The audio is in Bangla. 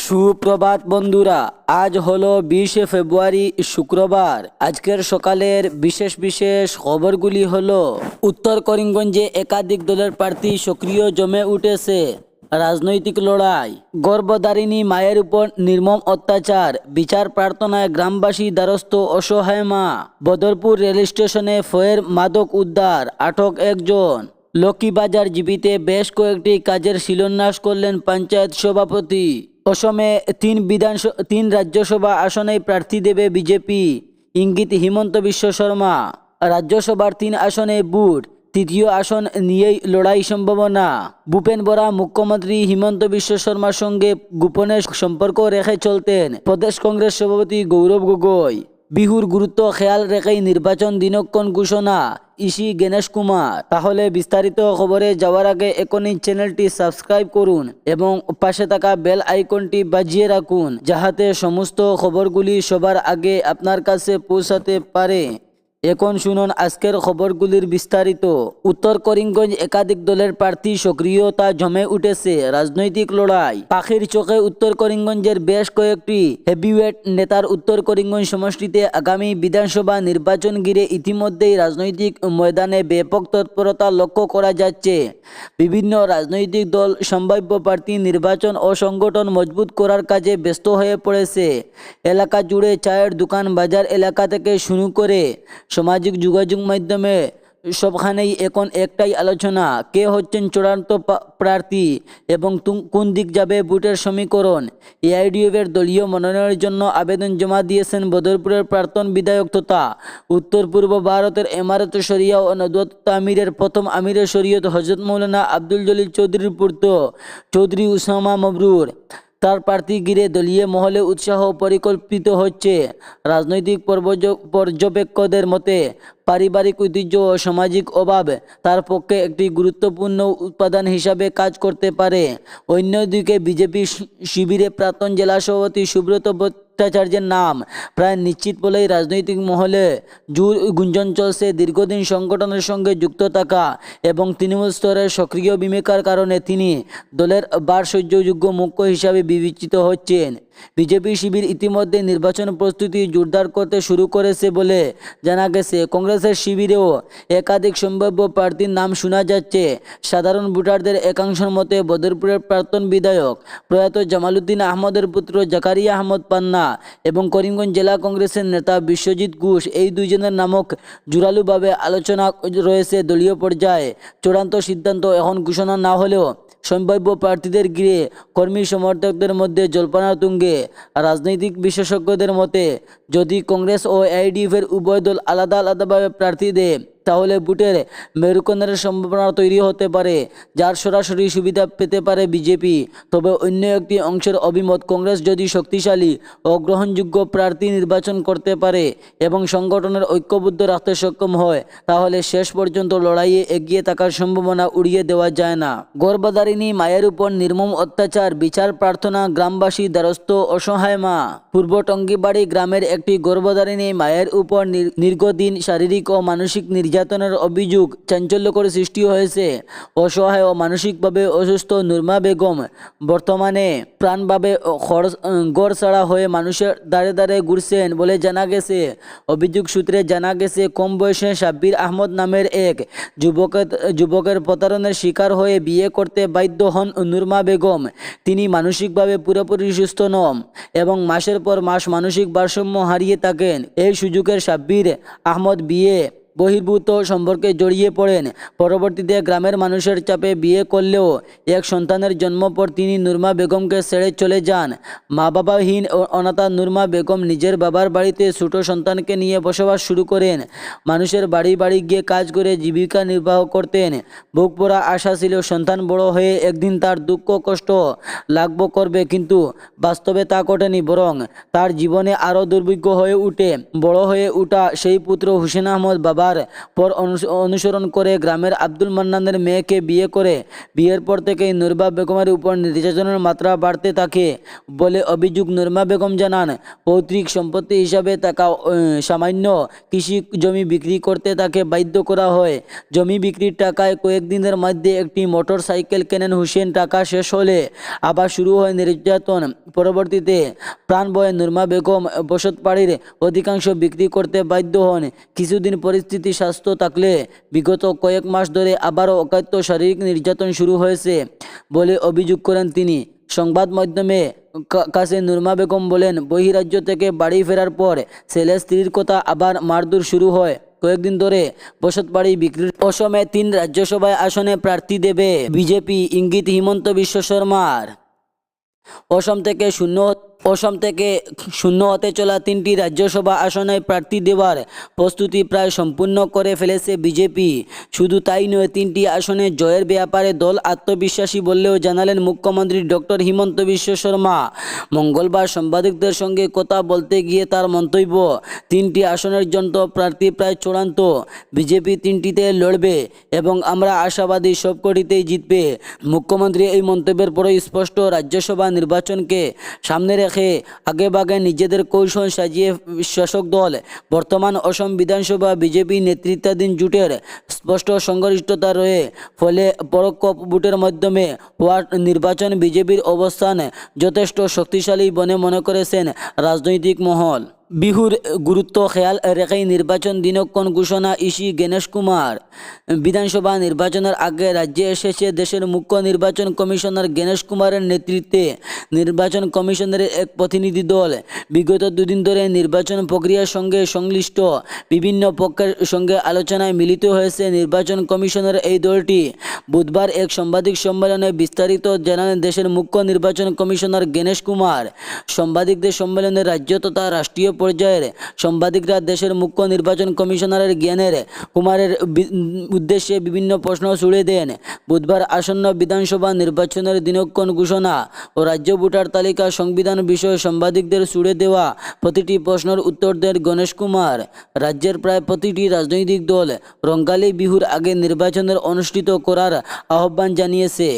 সুপ্রভাত বন্ধুরা, আজ হলো 20 ফেব্রুয়ারি শুক্রবার। আজকের সকালের বিশেষ বিশেষ খবরগুলি হলো, উত্তর করিমগঞ্জে একাধিক দলের প্রার্থী সক্রিয় জমে উঠেছে রাজনৈতিক লড়াই। গর্ভধারিণী মায়ের উপর নির্মম অত্যাচার, বিচার প্রার্থনায় গ্রামবাসী দ্বারস্থ অসহায় মা। বদরপুর রেল স্টেশনে ফের মাদক উদ্ধার, আটক একজন। লক্ষ্মীবাজার জিপিতে বেশ কয়েকটি কাজের শিলান্যাস করলেন পঞ্চায়েত সভাপতি। অসমে তিন রাজ্যসভা আসনেই প্রার্থী দেবে বিজেপি, ইঙ্গিত হিমন্ত বিশ্ব শর্মা। রাজ্যসভার 3 আসনে বুট, তৃতীয় আসন নিয়েই লড়াই সম্ভাবনা। ভূপেন বরা মুখ্যমন্ত্রী হিমন্ত বিশ্ব শর্মার সঙ্গে গোপনে সম্পর্ক রেখে চলতেন প্রদেশ কংগ্রেস সভাপতি গৌরব গগৈ। বিহুর গুরুত্ব খেয়াল রেখেই নির্বাচন দিনক্ষণ ঘোষণা, ইসি গণেশ কুমার। তাহলে বিস্তারিত খবরে যাওয়ার আগে এখনই চ্যানেলটি সাবস্ক্রাইব করুন এবং পাশে থাকা বেল আইকনটি বাজিয়ে রাখুন, যাহাতে সমস্ত খবরগুলি সবার আগে আপনার কাছে পৌঁছাতে পারে। এখন শুনুন আজকের খবরগুলির বিস্তারিত। উত্তর করিমগঞ্জ একাধিক দলের প্রার্থী সক্রিয়তা জমে উঠেছে রাজনৈতিক লড়াই। পাখির চোখে উত্তর করিমগঞ্জের বেশ কয়েকটি হেভিওয়েট নেতার উত্তর করিমগঞ্জ সমষ্টিতে আগামী বিধানসভা নির্বাচন ঘিরে ইতিমধ্যেই রাজনৈতিক ময়দানে ব্যাপক তৎপরতা লক্ষ্য করা যাচ্ছে। বিভিন্ন রাজনৈতিক দল সম্ভাব্য প্রার্থী নির্বাচন ও সংগঠন মজবুত করার কাজে ব্যস্ত হয়ে পড়েছে। এলাকা জুড়ে চায়ের দোকান, বাজার এলাকা থেকে শুরু করে সামাজিক যোগাযোগ মাধ্যমে সবখানেই এখন একটাই আলোচনা, কে হচ্ছেন চূড়ান্ত প্রার্থী এবং কোন দিক যাবে ভোটের সমীকরণ। এআইডিএফের দলীয় মনোনয়নের জন্য আবেদন জমা দিয়েছেন বদরপুরের প্রাক্তন বিধায়ক তথা উত্তর পূর্ব ভারতের এমারত শরিয়া ও নদওয়াত আমিরের প্রথম আমিরের শরীয়ত হজরত মৌলানা আব্দুল জলিল চৌধুরীর পুত্র চৌধুরী উসামা মবরুর। তার প্রার্থী ঘিরে দলীয় মহলে উৎসাহ পরিকল্পিত হচ্ছে। রাজনৈতিক পর্যবেক্ষকদের মতে পারিবারিক ঐতিহ্য ও সামাজিক অভাব তার পক্ষে একটি গুরুত্বপূর্ণ উপাদান হিসাবে কাজ করতে পারে। অন্যদিকে বিজেপি শিবিরে প্রাক্তন জেলা সভাপতি সুব্রত ভট্টাচার্যের নাম প্রায় নিশ্চিত বলেই রাজনৈতিক মহলে জোর গুঞ্জন চলছে। দীর্ঘদিন সংগঠনের সঙ্গে যুক্ত থাকা এবং তৃণমূল স্তরের সক্রিয় ভূমিকার কারণে তিনি দলের ভারসাম্যযোগ্য মুখ্য হিসাবে বিবেচিত হচ্ছেন। বিজেপি শিবির ইতিমধ্যে নির্বাচন প্রস্তুতি জোরদার করতে শুরু করেছে বলে জানা গেছে। কংগ্রেসের শিবিরেও একাধিক সম্ভাব্য প্রার্থীর নাম শোনা যাচ্ছে। সাধারণ ভোটারদের একাংশের মতে বদরপুরের প্রাক্তন বিধায়ক প্রয়াত জামালউদ্দিন আহমদের পুত্র জাকারিয়া আহমদ পান্না এবং করিমগঞ্জ জেলা কংগ্রেসের নেতা বিশ্বজিৎ ঘোষ, এই দুইজনের নামক জোরালোভাবে আলোচনা রয়েছে দলীয় পর্যায়ে। চূড়ান্ত সিদ্ধান্ত এখন ঘোষণা না হলেও সম্ভাব্য প্রার্থীদের ঘিরে কর্মী সমর্থকদের মধ্যে জল্পনা তুঙ্গে। রাজনৈতিক বিশেষজ্ঞদের মতে যদি কংগ্রেস ও এআইডিএফের উভয় দল আলাদা আলাদাভাবে প্রার্থী দেয় তাহলে ভোটের মেরুকরণের সম্ভাবনা তৈরি হতে পারে, যার সরাসরি সুবিধা পেতে পারে বিজেপি। তবে অন্য একটি অংশের অভিমত, কংগ্রেস যদি শক্তিশালী ও গ্রহণযোগ্য প্রার্থী নির্বাচন করতে পারে এবং সংগঠনের ঐক্যবদ্ধ রাখতে সক্ষম হয় তাহলে শেষ পর্যন্ত লড়াইয়ে এগিয়ে থাকার সম্ভাবনা উড়িয়ে দেওয়া যায় না। গর্ভধারিণী মায়ের উপর নির্মম অত্যাচার, বিচার প্রার্থনা, গ্রামবাসী দ্বারস্থ অসহায় মা। পূর্ব টঙ্গিবাড়ি গ্রামের একটি গর্ভধারিণী মায়ের উপর দীর্ঘদিন শারীরিক ও মানসিক নির্যাতনের অভিযোগ চাঞ্চল্যকর সৃষ্টি হয়েছে। অসহায় ও মানসিকভাবে অসুস্থ নুরমা বেগম বর্তমানে প্রাণভাবে গড়ছাড়া হয়ে মানুষের দ্বারে দ্বারে ঘুরছেন বলে জানা গেছে। অভিযোগ সূত্রে জানা গেছে, কম বয়সে সাব্বির আহমদ নামের এক যুবকের প্রতারণার শিকার হয়ে বিয়ে করতে বাধ্য হন নুরমা বেগম। তিনি মানসিকভাবে পুরোপুরি সুস্থ নন এবং মাসের পর মাস মানসিক ভারসাম্য হারিয়ে থাকেন। এই সুযোগের সাব্বির আহমদ বিয়ে বহির্ভূত সম্পর্কে জড়িয়ে পড়েন। পরবর্তীতে গ্রামের মানুষের চাপে বিয়ে করলেও এক সন্তানের জন্ম পর তিনি নুরমা বেগমকে ছেড়ে চলে যান। মা বাবাহীন অনাথা নুরমা বেগম নিজের বাবার বাড়িতে ছোট সন্তানকে নিয়ে বসবাস শুরু করেন। মানুষের বাড়ি বাড়ি গিয়ে কাজ করে জীবিকা নির্বাহ করতেন। বুক পড়া আশা ছিল সন্তান বড় হয়ে একদিন তার দুঃখ কষ্ট লাঘব করবে, কিন্তু বাস্তবে তা ঘটেনি, বরং তার জীবনে আরও দুর্ভিক্ষ হয়ে উঠে। বড় হয়ে ওঠা সেই পুত্র হুসেন আহমদ বাবা তার পর অনুসরণ করে গ্রামের আব্দুল মান্নানের মেয়েকে বিয়ে করে। বিয়ের পর থেকেই নুরবা বেগমের উপর নির্যাতনের মাত্রা বাড়তে থাকে বলে অভিযোগ। নুরমা বেগম জানান, পৈতৃক সম্পত্তি হিসাবে থাকা সামান্য কৃষি জমি বিক্রি করতে তাকে বাধ্য করা হয়। জমি বিক্রির টাকায় কয়েকদিনের মধ্যে একটি মোটর সাইকেল কেনেন হুসেন। টাকা শেষ হলে আবার শুরু হয় নির্যাতন। পরবর্তীতে প্রাণ ভয়ে নুরমা বেগম বসতবাড়ির অধিকাংশ বিক্রি করতে বাধ্য হন। কিছুদিন পরিস্থিতি স্বাস্থ্য থাকলে বিগত কয়েক মাস ধরে আবারও অকাত্য শারীরিক নির্যাতন শুরু হয়েছে বলে অভিযোগ করেন তিনি। সংবাদ মাধ্যমে কাছে নুরমা বেগম বলেন, বহিরাজ্য থেকে বাড়ি ফেরার পর ছেলে স্ত্রীর কথা আবার মারধর শুরু হয়। কয়েকদিন ধরে বসতবাড়ি বিক্রির। অসমে 3 রাজ্যসভায় আসনে প্রার্থী দেবে বিজেপি, ইঙ্গিত হিমন্ত বিশ্ব শর্মার। অসম থেকে শূন্য হতে চলা 3টি রাজ্যসভা আসনে প্রার্থী দেওয়ার প্রস্তুতি প্রায় সম্পূর্ণ করে ফেলেছে বিজেপি। শুধু তাই নয়, 3টি আসনে জয়ের ব্যাপারে দল আত্মবিশ্বাসী বললেও জানালেন মুখ্যমন্ত্রী ডক্টর হিমন্ত বিশ্ব শর্মা। মঙ্গলবার সাংবাদিকদের সঙ্গে কথা বলতে গিয়ে তার মন্তব্য, 3টি আসনের জন্য প্রার্থী প্রায় চূড়ান্ত। বিজেপি 3টিতে লড়বে এবং আমরা আশাবাদী সবকটিতেই জিতবে। মুখ্যমন্ত্রী এই মন্তব্যের পরই স্পষ্ট, রাজ্যসভা নির্বাচনকে সামনে রেখে আগেভাগে নিজেদের কৌশল সাজিয়ে শাসক দল। বর্তমান অসম বিধানসভা বিজেপি নেতৃত্বাধীন জোটের স্পষ্ট সংখ্যাগরিষ্ঠতা রয়ে ফলে পরোক্ষ ভোটের মাধ্যমে হওয়া নির্বাচন বিজেপির অবস্থান যথেষ্ট শক্তিশালী বলে মনে করেছেন রাজনৈতিক মহল। বিহুর গুরুত্ব খেয়াল রেখেই নির্বাচন দিনক্ষণ ঘোষণা ইসি গণেশ কুমার। বিধানসভা নির্বাচনের আগে রাজ্যে এসেছে দেশের মুখ্য নির্বাচন কমিশনার গণেশ কুমারের নেতৃত্বে নির্বাচন কমিশনের এক প্রতিনিধি দল। বিগত 2 দিন ধরে নির্বাচন প্রক্রিয়ার সঙ্গে সংশ্লিষ্ট বিভিন্ন পক্ষের সঙ্গে আলোচনায় মিলিত হয়েছে নির্বাচন কমিশনের এই দলটি। বুধবার এক সাংবাদিক সম্মেলনে বিস্তারিত জানান দেশের মুখ্য নির্বাচন কমিশনার গণেশ কুমার। সাংবাদিকদের সম্মেলনে রাজ্য তথা রাষ্ট্রীয় পর্যায়ের সাংবাদিকরা দেশের মুখ্য নির্বাচন কমিশনারের জ্ঞানের কুমারের উদ্দেশ্যে বিভিন্ন প্রশ্ন ছুড়ে দেন। বুধবার আসন্ন বিধানসভা নির্বাচনের দিনক্ষণ ঘোষণা ও রাজ্য ভোটার তালিকা সংবিধান বিষয়ে সাংবাদিকদের ছুড়ে দেওয়া প্রতিটি প্রশ্নের উত্তর দেন গণেশ কুমার। রাজ্যের প্রায় প্রতিটি রাজনৈতিক দল রঙ্গালী বিহুর আগে নির্বাচনের অনুষ্ঠিত করার আহ্বান জানিয়েছে।